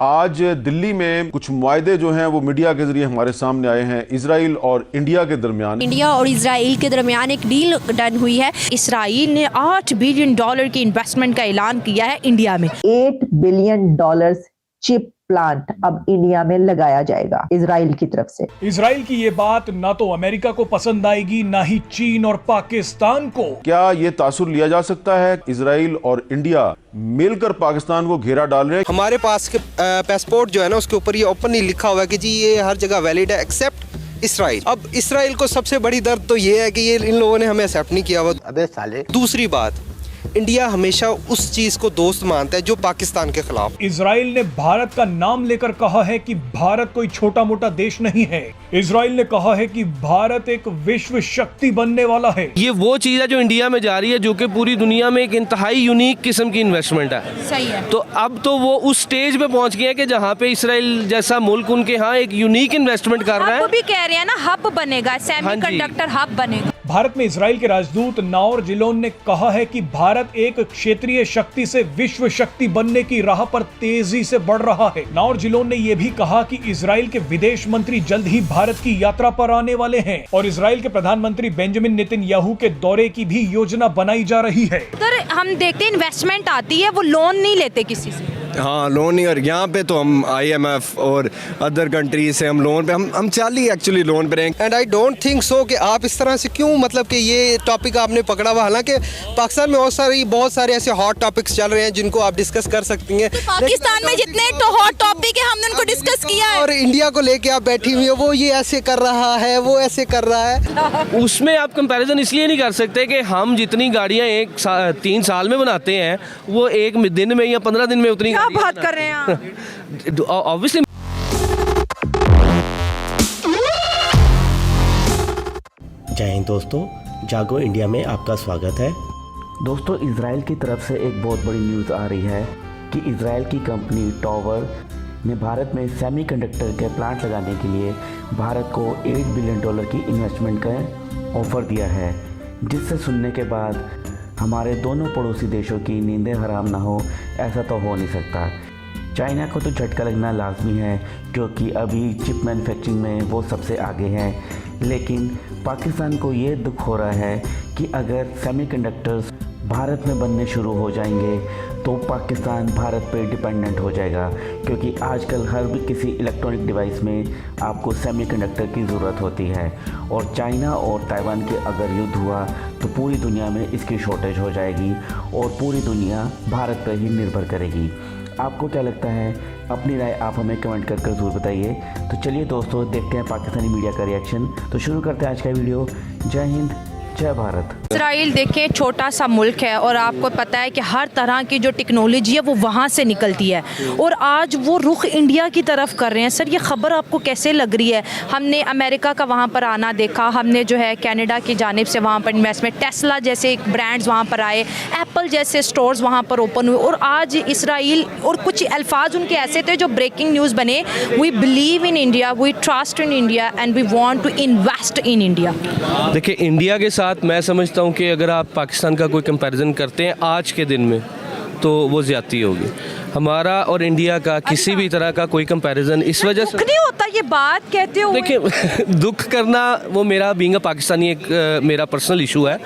आज दिल्ली में कुछ मुआहदे जो हैं वो मीडिया के जरिए हमारे सामने आए हैं इजराइल और इंडिया के दरमियान। इंडिया और इजराइल के दरमियान एक डील डन हुई है। इजराइल ने $8 बिलियन की इन्वेस्टमेंट का ऐलान किया है इंडिया में। $8 बिलियन चिप प्लांट अब इंडिया में लगाया जाएगा इजराइल की तरफ से। इजराइल की ये बात ना तो अमेरिका को पसंद आएगी ना ही चीन और पाकिस्तान को। क्या ये तासुर लिया जा सकता है इजराइल और इंडिया मिलकर पाकिस्तान को घेरा डाल रहे हैं? हमारे पास के पासपोर्ट जो है ना उसके ऊपर ये ओपनली लिखा हुआ है कि जी ये हर जगह वैलिड है एक्सेप्ट इसराइल। अब इसराइल को सबसे बड़ी दर्द तो ये है कि ये इन लोगों ने हमें एक्सेप्ट नहीं किया हुआ। अबे साले। दूसरी बात, इंडिया हमेशा उस चीज को दोस्त मानता है जो पाकिस्तान के खिलाफ। इजराइल ने भारत का नाम लेकर कहा है कि भारत कोई छोटा मोटा देश नहीं है। इजराइल ने कहा है कि भारत एक विश्व शक्ति बनने वाला है। ये वो चीज है जो इंडिया में जा रही है, जो कि पूरी दुनिया में एक इंतहाई यूनिक किस्म की इन्वेस्टमेंट है। सही है। तो अब तो वो उस स्टेज पे पहुंच गए हैं कि जहाँ पे इसराइल जैसा मुल्क उनके यहाँ एक यूनिक इन्वेस्टमेंट कर रहा है। वो भी कह रहे हैं ना, हब बनेगा, सेमीकंडक्टर हब बनेगा। भारत में इजराइल के राजदूत नाओर जिलोन ने कहा है कि भारत एक क्षेत्रीय शक्ति से विश्व शक्ति बनने की राह पर तेजी से बढ़ रहा है। नाओर जिलोन ने यह भी कहा कि इजराइल के विदेश मंत्री जल्द ही भारत की यात्रा पर आने वाले हैं और इजराइल के प्रधानमंत्री बेंजामिन नेतन्याहू के दौरे की भी योजना बनाई जा रही है। सर, हम देखते हैं इन्वेस्टमेंट आती है, वो लोन नहीं लेते किसी से। हाँ, लोन नहीं। और यहाँ पे तो हम IMF और अदर कंट्री से हम लोन पे हम चाली एक्चुअली लोन पे रहेंगे। And I don't think so कि आप इस तरह से क्यों, मतलब कि ये टॉपिक आपने पकड़ा हुआ। हालांकि पाकिस्तान में बहुत सारे ऐसे हॉट टॉपिक्स चल रहे हैं जिनको आप डिस्कस कर सकती हैं। पाकिस्तान में जितने तो हॉट टॉपिक है हमने उनको डिस्कस किया है। और इंडिया को लेके आप बैठी हुई हो, वो ये ऐसे कर रहा है, वो ऐसे कर रहा है। उसमें आप कंपैरिजन इसलिए नहीं कर सकते कि हम जितनी गाड़ियाँ 3 साल में बनाते हैं वो एक दिन में या 15 दिन में उतनी बात कर रहे हैं आप? ऑब्वियसली। जय हिंद दोस्तों, जागो इंडिया में आपका स्वागत है। दोस्तों, इजराइल की तरफ से एक बहुत बड़ी न्यूज़ आ रही है कि इजराइल की कंपनी टॉवर ने भारत में सेमीकंडक्टर के प्लांट लगाने के लिए भारत को $8 बिलियन की इन्वेस्टमेंट का ऑफ़र दिया है, जिससे सुनने के बाद हमारे दोनों पड़ोसी देशों की नींदें हराम ना हो, ऐसा तो हो नहीं सकता। चाइना को तो झटका लगना लाजमी है क्योंकि अभी चिप मैन्युफैक्चरिंग में वो सबसे आगे है, लेकिन पाकिस्तान को ये दुख हो रहा है कि अगर सेमीकंडक्टर्स भारत में बनने शुरू हो जाएंगे तो पाकिस्तान भारत पे डिपेंडेंट हो जाएगा, क्योंकि आजकल हर भी किसी इलेक्ट्रॉनिक डिवाइस में आपको सेमीकंडक्टर की ज़रूरत होती है। और चाइना और ताइवान के अगर युद्ध हुआ तो पूरी दुनिया में इसकी शॉर्टेज हो जाएगी और पूरी दुनिया भारत पर ही निर्भर करेगी। आपको क्या लगता है? अपनी राय आप हमें कमेंट कर ज़रूर बताइए। तो चलिए दोस्तों, देखते हैं पाकिस्तानी मीडिया का रिएक्शन। तो शुरू करते हैं आज का वीडियो। जय हिंद, जय भारत। इजराइल देखें, छोटा सा मुल्क है और आपको पता है कि हर तरह की जो टेक्नोलॉजी है वो वहाँ से निकलती है और आज वो रुख इंडिया की तरफ कर रहे हैं। सर, ये खबर आपको कैसे लग रही है? हमने अमेरिका का वहाँ पर आना देखा, हमने जो है कनाडा की जानिब से वहाँ पर इन्वेस्टमेंट, टेस्ला जैसे ब्रांड्स वहाँ पर आए, एप्पल जैसे स्टोर्स वहाँ पर ओपन हुए और आज इसराइल और कुछ अल्फाज उनके ऐसे थे जो ब्रेकिंग न्यूज़ बने, we believe in India, we trust in India and we want to invest in India. देखिए, इंडिया के साथ मैं समझता हूँ कि अगर आप पाकिस्तान का कोई कंपैरिजन करते हैं आज के दिन में तो वो ज़्यादती होगी। हमारा और इंडिया का किसी भी तरह का कोई कंपैरिजन इस वजह से नहीं होता। ये बात कहते हो, देखिए दुख करना वो मेरा बीइंग अ पाकिस्तानी एक मेरा पर्सनल इशू है,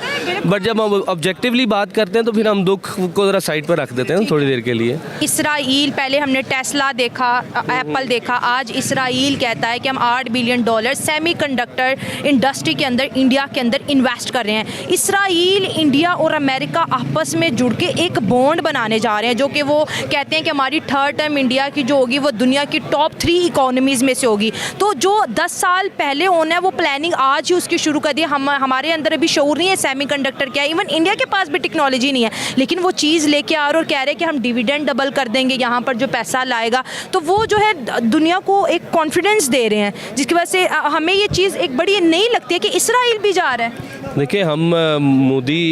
बट जब हम ऑब्जेक्टिवली बात करते हैं तो फिर हम दुख को ज़रा साइड पर रख देते हैं थोड़ी देर के लिए। इसराइल, पहले हमने टेस्ला देखा, एप्पल देखा, आज इसराइल कहता है कि हम $8 बिलियन सेमीकंडक्टर इंडस्ट्री के अंदर, इंडिया के अंदर इन्वेस्ट कर रहे हैं। इसराइल, इंडिया और अमेरिका आपस में जुड़ के एक बॉन्ड बनाने जा रहे हैं, जो कि वो कहते हैं कि हमारी थर्ड टर्म इंडिया की जो होगी वो दुनिया की टॉप 3 इकोनॉमीज़ में से होगी। तो जो 10 साल पहले होना है वो प्लानिंग आज ही उसकी शुरू कर दी। हमारे अंदर अभी शऊर नहीं है सेमीकंडक्टर क्या, इवन इंडिया के पास भी टेक्नोलॉजी नहीं है, लेकिन वो चीज़ लेके आ रहे और कह रहे हैं कि हम डिविडेंड डबल कर देंगे यहाँ पर जो पैसा लाएगा। तो वो जो है दुनिया को एक कॉन्फिडेंस दे रहे हैं, जिसकी वजह से हमें ये चीज़ एक बड़ी नहीं लगती है कि इसराइल भी जा रहा है। देखिए, हम मोदी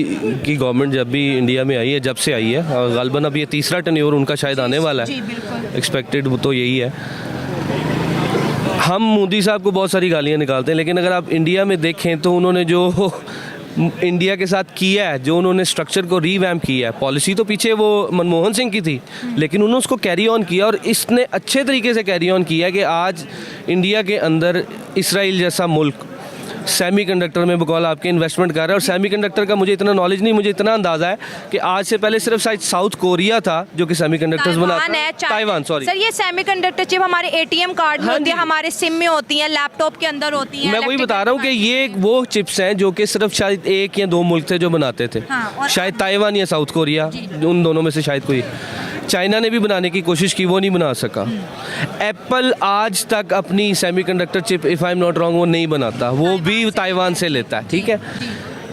की गवर्नमेंट जब भी इंडिया में आई है, जब से आई है, ग़ालिबन अब ये तीसरा टर्न्योर उनका शायद आने वाला है, एक्सपेक्टेड तो यही है। हम मोदी साहब को बहुत सारी गालियाँ निकालते हैं, लेकिन अगर आप इंडिया में देखें तो उन्होंने जो इंडिया के साथ किया है, जो उन्होंने स्ट्रक्चर को रीवैम्प किया है, पॉलिसी तो पीछे वो मनमोहन सिंह की थी, लेकिन उन्होंने उसको कैरी ऑन किया और इसने अच्छे तरीके से कैरी ऑन किया कि आज इंडिया के अंदर इसराइल जैसा मुल्क सेमीकंडक्टर में बकौल आपके इन्वेस्टमेंट कर रहा है। और सेमीकंडक्टर का मुझे इतना नॉलेज नहीं, मुझे इतना अंदाज़ा है कि आज से पहले सिर्फ शायद साउथ कोरिया था जो कि सेमीकंडक्टर्स बनाता है। ताइवान, सॉरी सर, ये सेमीकंडक्टर चिप हमारे एटीएम कार्ड में होती है, हमारे सिम में होती है, लैपटॉप के अंदर होती है। मैं वही बता रहा हूँ कि ये वो चिप्स हैं जो कि सिर्फ शायद 1 या 2 मुल्क थे जो बनाते थे, शायद ताइवान या साउथ कोरिया, उन दोनों में से शायद कोई। चाइना ने भी बनाने की कोशिश की, वो नहीं बना सका। एप्पल आज तक अपनी semiconductor chip, if I am not wrong, वो नहीं बनाता, वो भी ताइवान से लेता है, ठीक है।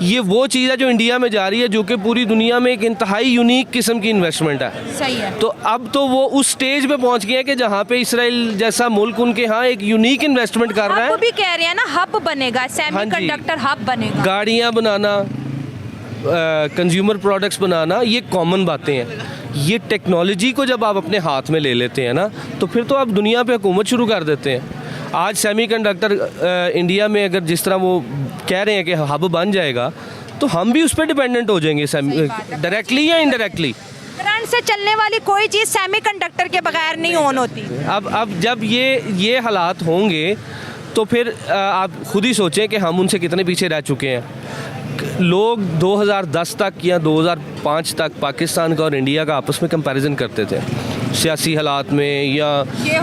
ये वो चीज़ है जो इंडिया में जा रही है, जो कि पूरी दुनिया में एक इंतहाई यूनिक किस्म की इन्वेस्टमेंट है। सही है। तो अब तो वो उस स्टेज पे पहुंच गए हैं कि जहाँ पे इसराइल जैसा मुल्क उनके यहाँ एक यूनिक इन्वेस्टमेंट कर रहा है। आप भी कह रहे हैं ना, हब बनेगा, सेमीकंडक्टर हब बनेगा। गाड़ियाँ बनाना, कंज्यूमर प्रोडक्ट्स बनाना, ये कॉमन बातें हैं। ये टेक्नोलॉजी को जब आप अपने हाथ में ले लेते हैं ना, तो फिर तो आप दुनिया पे हुकूमत शुरू कर देते हैं। आज सेमीकंडक्टर इंडिया में अगर जिस तरह वो कह रहे हैं कि हब बन जाएगा, तो हम भी उस पर डिपेंडेंट हो जाएंगे, डायरेक्टली या इनडायरेक्टली। करंट से चलने वाली कोई चीज़ सेमीकंडक्टर के बगैर नहीं ऑन होती। अब जब ये हालात होंगे तो फिर आप खुद ही सोचें कि हम उनसे कितने पीछे रह चुके हैं। लोग 2010 तक या 2005 तक पाकिस्तान का और इंडिया का आपस में कंपैरिजन करते थे, सियासी हालात में या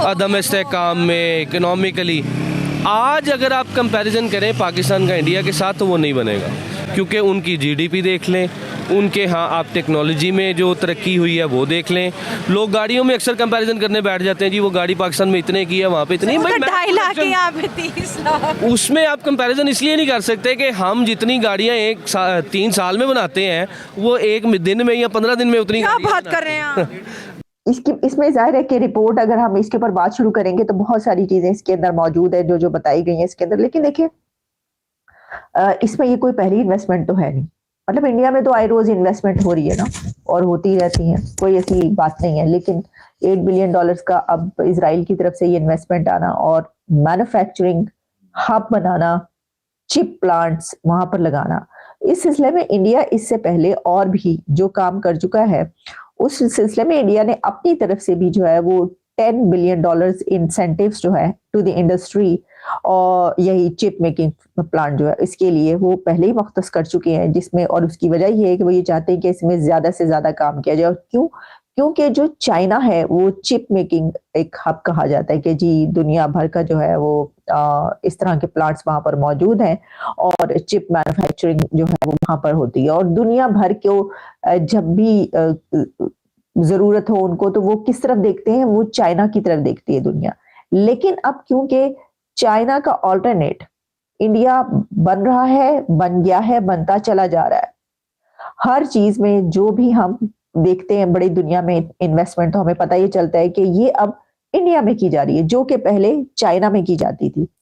अदम इस्तेहकाम में, इकोनॉमिकली। आज अगर आप कंपैरिजन करें पाकिस्तान का इंडिया के साथ, तो वो नहीं बनेगा, क्योंकि उनकी जीडीपी देख लें, उनके यहाँ आप टेक्नोलॉजी में जो तरक्की हुई है वो देख लें। लोग गाड़ियों में अक्सर कंपैरिजन करने बैठ जाते हैं, जी वो गाड़ी पाकिस्तान में इतने की है, वहाँ पे इतनी, 2.5 लाख की, यहाँ पे 30 लाख। उसमें आप कंपैरिजन इसलिए नहीं कर सकते कि हम जितनी गाड़ियाँ 3 साल में बनाते हैं, वो एक दिन में या 15 दिन में उतनी। क्या बात कर रहे हैं आप? इसमें जाहिर है कि रिपोर्ट, अगर हम इसके ऊपर बात शुरू करेंगे तो बहुत सारी चीजें इसके अंदर मौजूद है जो बताई गई हैं इसके अंदर। लेकिन देखिए, इसमें ये कोई पहली इन्वेस्टमेंट तो है नहीं। मतलब इंडिया में तो आए रोज इन्वेस्टमेंट हो रही है ना, और होती रहती है, कोई ऐसी बात नहीं है। लेकिन $8 बिलियन का अब इजराइल की तरफ से ये इन्वेस्टमेंट आना और मैन्युफैक्चरिंग हब बनाना, चिप प्लांट्स वहां पर लगाना, इस सिलसिले में इंडिया इससे पहले और भी जो काम कर चुका है, उस सिलसिले में इंडिया ने अपनी तरफ से भी जो है वो $10 बिलियन इंसेंटिव्स जो है टू द इंडस्ट्री, और यही चिप मेकिंग प्लांट जो है इसके लिए वो पहले ही मुख्तस कर चुके हैं, जिसमें, और उसकी वजह ये है कि वो ये चाहते हैं कि इसमें ज्यादा से ज्यादा काम किया जाए। और क्योंकि जो चाइना है वो चिप मेकिंग एक हब कहा जाता है कि जी दुनिया भर का जो है वो इस तरह के प्लांट्स वहां पर मौजूद हैं और चिप मैन्युफैक्चरिंग जो है वो वहां पर होती है, और दुनिया भर को जब भी जरूरत हो उनको, तो वो किस तरफ देखते हैं, वो चाइना की तरफ देखती है दुनिया। लेकिन अब क्योंकि चाइना का ऑल्टरनेट इंडिया बन रहा है, बन गया है, बनता चला जा रहा है, हर चीज में जो भी हम देखते हैं बड़ी दुनिया में इन्वेस्टमेंट, तो हमें पता ये चलता है कि ये अब इंडिया में की जा रही है, जो कि पहले चाइना में की जाती थी।